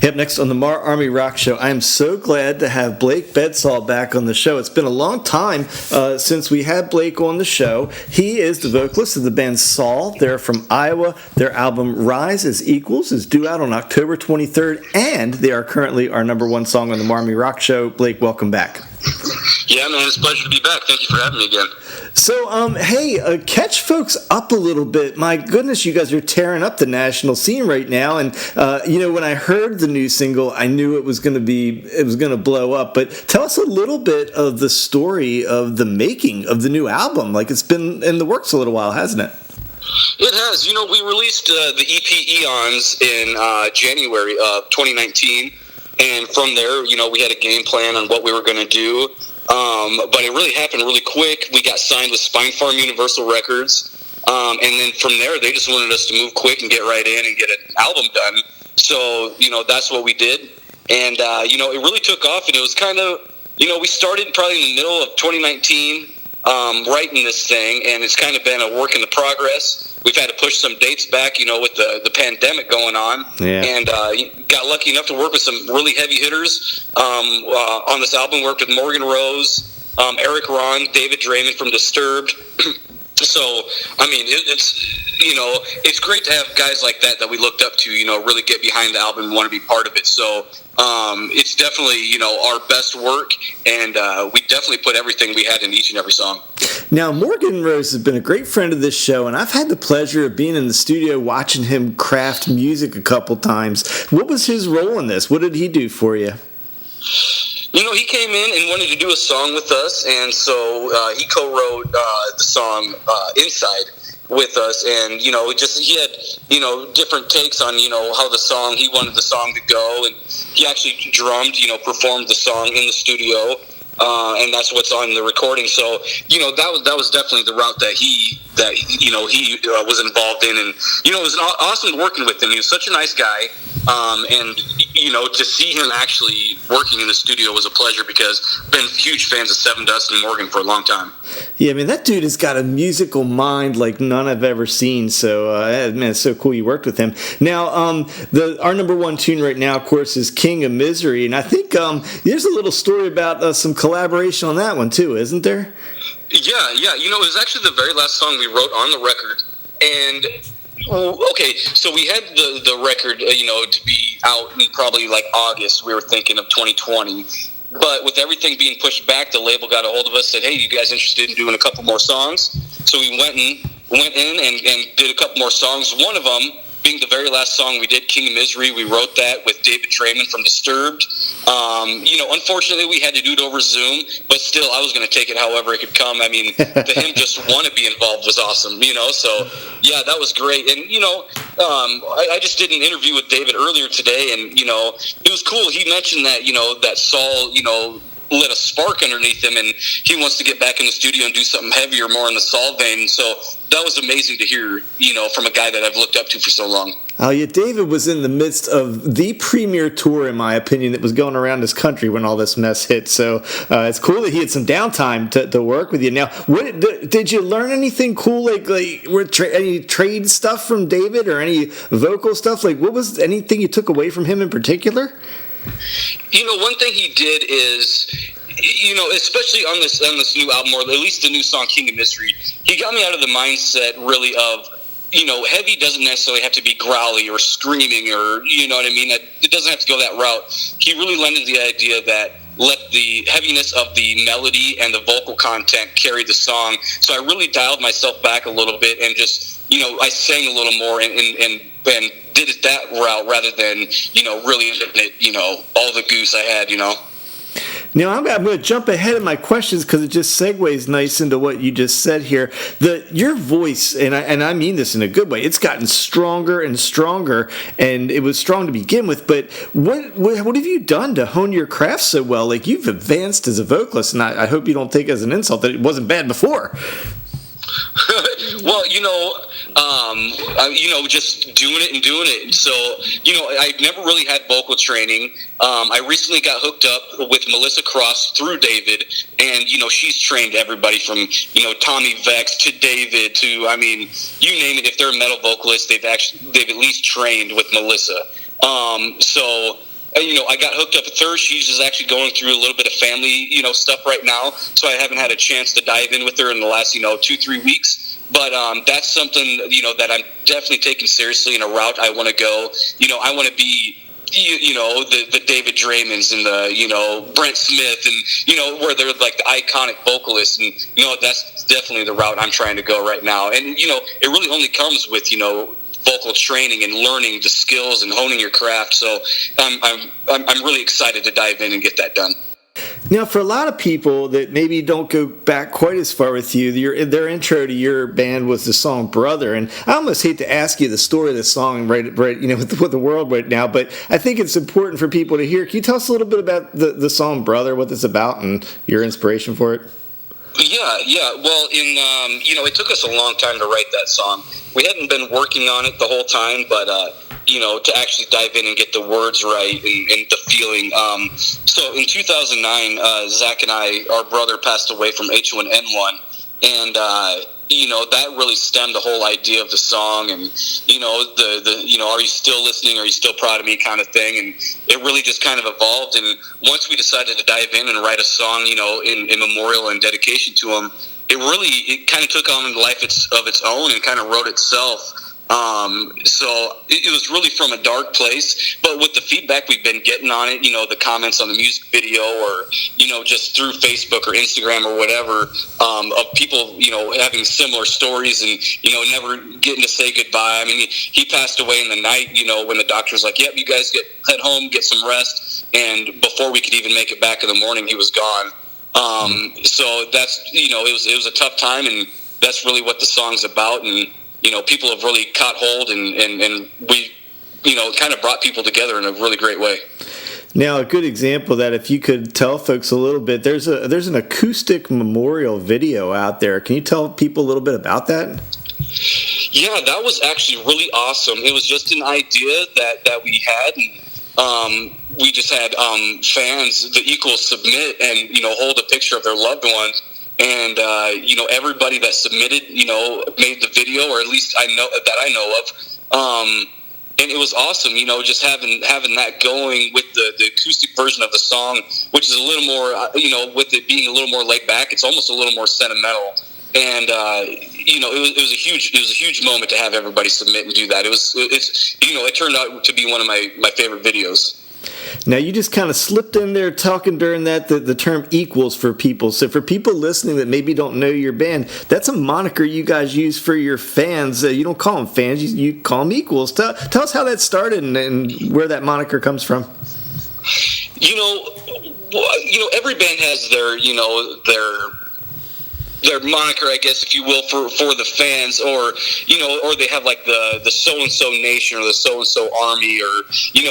Up next on the MARR Army Rock Show, I am so glad to have Blake Bedsaul back on the show. It's been a long time since we had Blake on the show. He is the vocalist of the band Saul. They're from Iowa. Their album Rise as Equals is due out on October 23rd, and they are currently our number one song on the MARR Army Rock Show. Blake, welcome back. Yeah, man, it's a pleasure to be back. Thank you for having me again. So, hey, catch folks up a little bit. My goodness, you guys are tearing up the national scene right now. And, when I heard the new single, I knew it was going to blow up. But tell us a little bit of the story of the making of the new album. Like, it's been in the works a little while, hasn't it? It has. We released the EP Eons in January of 2019. And from there, we had a game plan on what we were going to do. But it really happened really quick. We got signed with Spine Farm Universal Records. And then from there, they just wanted us to move quick and get right in and get an album done. So, that's what we did. And, it really took off. And it was kind of, we started probably in the middle of 2019 writing this thing. And it's kind of been a work in the progress. We've had to push some dates back, with the pandemic going on. Yeah. And got lucky enough to work with some really heavy hitters on this album. Worked with Morgan Rose, Eric Ron, David Draymond from Disturbed. So, it's great to have guys like that we looked up to, really get behind the album and want to be part of it. So, it's definitely, our best work, and we definitely put everything we had in each and every song. Now, Morgan Rose has been a great friend of this show, and I've had the pleasure of being in the studio watching him craft music a couple times. What was his role in this? What did he do for you? He came in and wanted to do a song with us, and so he co-wrote the song Inside with us, and, he had, different takes on, how he wanted the song to go, and he actually drummed, performed the song in the studio, and that's what's on the recording. So, that was definitely the route that he was involved in, and, it was awesome working with him. He was such a nice guy, and, to see him actually working in the studio was a pleasure, because I've been huge fans of Seven Dust and Morgan for a long time. Yeah, that dude has got a musical mind like none I've ever seen. So, it's so cool you worked with him. Now, our number one tune right now, of course, is King of Misery. And I think there's a little story about some collaboration on that one, too, isn't there? Yeah. It was actually the very last song we wrote on the record. And, okay, so we had the record, to be out in probably like August, we were thinking of 2020. But with everything being pushed back, the label got a hold of us, said, hey, you guys interested in doing a couple more songs? So we went in and did a couple more songs. One of them being the very last song we did, King of Misery. We wrote that with David Draymond from Disturbed. Unfortunately, we had to do it over Zoom, but still, I was going to take it however it could come. To him just want to be involved was awesome, so, yeah, that was great. And, I just did an interview with David earlier today, and, it was cool. He mentioned that, that Saul, lit a spark underneath him, and he wants to get back in the studio and do something heavier, more in the Saul vein. So that was amazing to hear, from a guy that I've looked up to for so long. Oh, yeah, David was in the midst of the premier tour, in my opinion, that was going around this country when all this mess hit. So it's cool that he had some downtime to work with you. Now, did you learn anything cool, any trade stuff from David or any vocal stuff? What was anything you took away from him in particular? One thing he did is, especially on this new album, or at least the new song King of Mystery, he got me out of the mindset really of, heavy doesn't necessarily have to be growly or screaming or, you know what I mean? It doesn't have to go that route. He really lended the idea that let the heaviness of the melody and the vocal content carry the song. So I really dialed myself back a little bit and just, I sang a little more and did it that route rather than, really hitting it, all the goose I had, Now, I'm going to jump ahead of my questions because it just segues nice into what you just said here. Your voice, and I mean this in a good way, it's gotten stronger and stronger, and it was strong to begin with, but what have you done to hone your craft so well? You've advanced as a vocalist, and I hope you don't take it as an insult that it wasn't bad before. Well, just doing it. So, I never really had vocal training. I recently got hooked up with Melissa Cross through David, and, she's trained everybody from, Tommy Vex to David to, you name it. If they're a metal vocalist, they've at least trained with Melissa. So, I got hooked up with her. She's just actually going through a little bit of family, stuff right now. So I haven't had a chance to dive in with her in the last, 2-3 weeks. But that's something, that I'm definitely taking seriously in a route I want to go. I want to be, the David Draymonds and the, Brent Smith and, where they're like the iconic vocalists. And, that's definitely the route I'm trying to go right now. And, it really only comes with, vocal training and learning the skills and honing your craft. So I'm really excited to dive in and get that done. Now, for a lot of people that maybe don't go back quite as far with you, their intro to your band was the song "Brother," and I almost hate to ask you the story of the song, right, with the world right now, but I think it's important for people to hear. Can you tell us a little bit about the song "Brother," what it's about, and your inspiration for it? Yeah. Well, it took us a long time to write that song. We hadn't been working on it the whole time, but to actually dive in and get the words right and the feeling. So in 2009, Zach and our brother passed away from H1N1, and that really stemmed the whole idea of the song, and the are you still listening? Are you still proud of me? Kind of thing, and it really just kind of evolved. And once we decided to dive in and write a song, in memorial and dedication to him, it kind of took on a life of its own and kind of wrote itself. So it was really from a dark place, but with the feedback we've been getting on it, the comments on the music video or, just through Facebook or Instagram or whatever, of people, having similar stories and, never getting to say goodbye. I mean, he passed away in the night, when the doctor was like, yep, you guys head home, get some rest. And before we could even make it back in the morning, he was gone. So that's, it was a tough time, and that's really what the song's about. And, people have really caught hold, and we, kind of brought people together in a really great way. Now, a good example of that, if you could tell folks a little bit, there's an acoustic memorial video out there. Can you tell people a little bit about that? Yeah, that was actually really awesome. It was just an idea that we had. We just had fans, the Equals, submit and, hold a picture of their loved ones. And, everybody that submitted, made the video, or at least I know of. And it was awesome, just having that going with the acoustic version of the song, which is a little more, with it being a little more laid back, it's almost a little more sentimental. And, it was a huge moment to have everybody submit and do that. It turned out to be one of my favorite videos. Now, you just kind of slipped in there talking during that the term Equals for people. So for people listening that maybe don't know your band, that's a moniker you guys use for your fans. You don't call them fans, you call them Equals. Tell us how that started and where that moniker comes from. Every band has their moniker, I guess, if you will, for the fans, or they have like the so-and-so nation or the so-and-so army, or,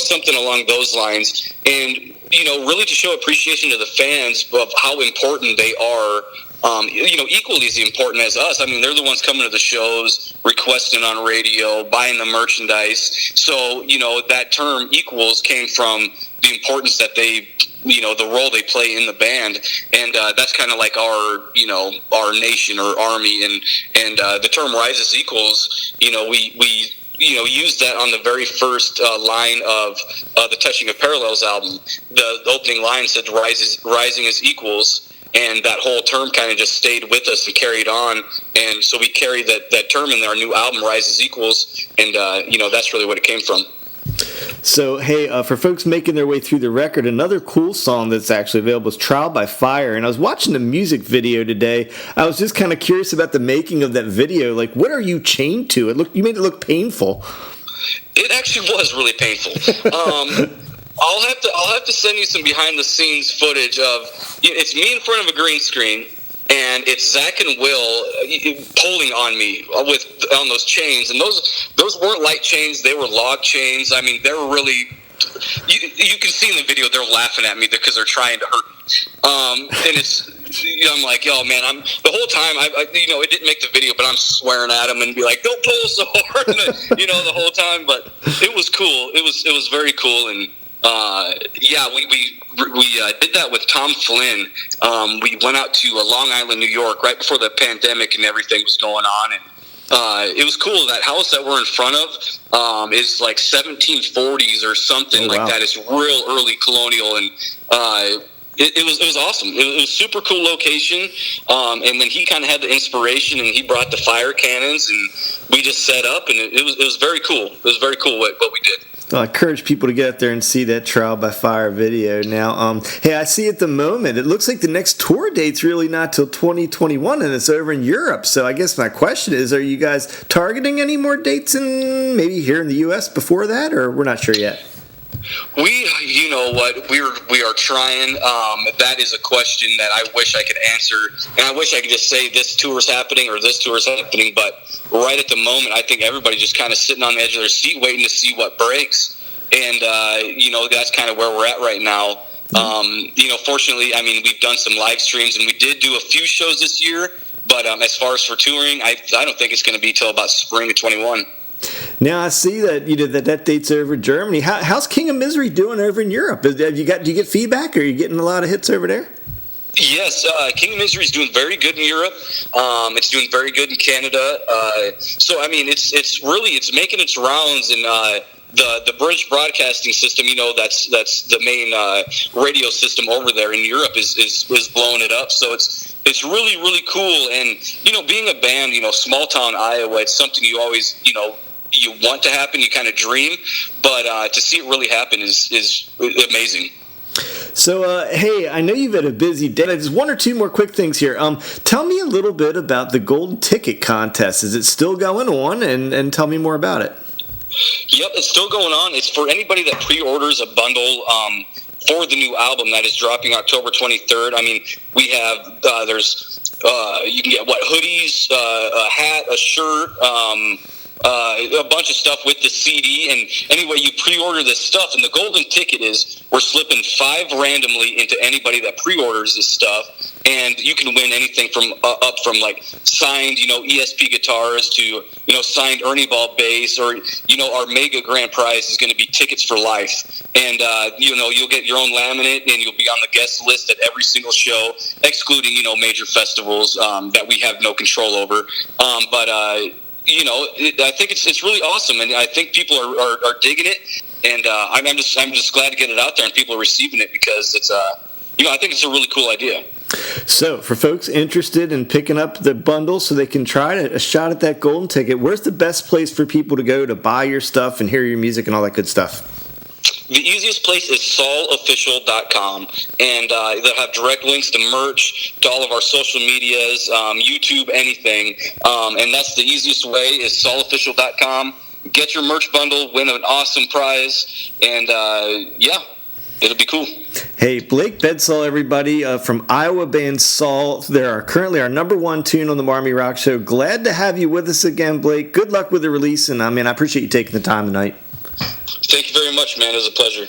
something along those lines. And, really to show appreciation to the fans of how important they are, equally as important as us. I mean, they're the ones coming to the shows, requesting on radio, buying the merchandise. So, that term Equals came from the importance that they, the role they play in the band. And that's kind of like our nation or army. And the term Rises Equals, we used that on the very first line of the Touching of Parallels album. The opening line said rising as equals, and that whole term kind of just stayed with us and carried on. And so we carry that term in our new album, Rises Equals, and that's really what it came from. So, hey, for folks making their way through the record, another cool song that's actually available is Trial by Fire. And I was watching the music video today. I was just kind of curious about the making of that video. Like, what are you chained to? You made it look painful. It actually was really painful. I'll have to send you some behind the scenes footage of, it's me in front of a green screen, and it's Zach and Will pulling on me on those chains. And those weren't light chains. They were log chains. I mean, they were really... You can see in the video they're laughing at me because they're trying to hurt me. And I'm like, yo, man, the whole time, it didn't make the video, but I'm swearing at them and be like, don't pull so hard, the whole time. But it was cool. It was very cool. And we did that with Tom Flynn. We went out to Long Island, New York, right before the pandemic and everything was going on, and It was cool. That house that we're in front of is like 1740s or something like that. It's real early colonial, and it was awesome. It was super cool location. And then he kind of had the inspiration, and he brought the fire cannons, and we just set up, and it was very cool. It was very cool what we did. Well, I encourage people to get out there and see that trial by fire video. Now, hey, I see at the moment, it looks like the next tour date's really not till 2021, and it's over in Europe. So I guess my question is, are you guys targeting any more dates maybe here in the U.S. before that, or we're not sure yet? You know what, we are trying. That is a question that I wish I could answer, and I wish I could just say this tour is happening or this tour is happening, but right at the moment, I think everybody's just kind of sitting on the edge of their seat waiting to see what breaks, and that's kind of where we're at right now. Fortunately, I mean, we've done some live streams, and we did do a few shows this year, but as far as for touring, I don't think it's going to be till about spring of 21. Now I see that that date's over in Germany. How's King of Misery doing over in Europe? Do you get feedback? Are you getting a lot of hits over there? Yes, King of Misery is doing very good in Europe. It's doing very good in Canada. So I mean, it's making its rounds in the British broadcasting system. That's the main radio system over there in Europe is blowing it up. So it's really, really cool. And being a band, small town Iowa, it's something you always you want to happen, you kind of dream, but to see it really happen is amazing. So, hey, I know you've had a busy day. Just one or two more quick things here. Tell me a little bit about the Golden Ticket Contest. Is it still going on? And tell me more about it. Yep, it's still going on. It's for anybody that pre-orders a bundle for the new album that is dropping October 23rd. I mean, we have, you can get, hoodies, a hat, a shirt, a bunch of stuff with the CD, and anyway, you pre-order this stuff, and the golden ticket is we're slipping 5 randomly into anybody that pre-orders this stuff, and you can win anything from up from like signed, ESP guitars to signed Ernie Ball bass, or our mega grand prize is going to be tickets for life, and you'll get your own laminate, and you'll be on the guest list at every single show, excluding major festivals that we have no control over, but. I think it's really awesome, and I think people are digging it, and I'm just glad to get it out there, and people are receiving it because it's I think it's a really cool idea. So, for folks interested in picking up the bundle so they can try a shot at that golden ticket, where's the best place for people to go to buy your stuff and hear your music and all that good stuff? The easiest place is saulofficial.com, and they'll have direct links to merch, to all of our social medias, YouTube, anything, and that's the easiest way is saulofficial.com. Get your merch bundle, win an awesome prize, and it'll be cool. Hey, Blake Bedsaul, everybody, from Iowa band Saul. They are currently our #1 tune on the Marmy Rock Show. Glad to have you with us again, Blake. Good luck with the release, and I appreciate you taking the time tonight. Thank you very much, man. It was a pleasure.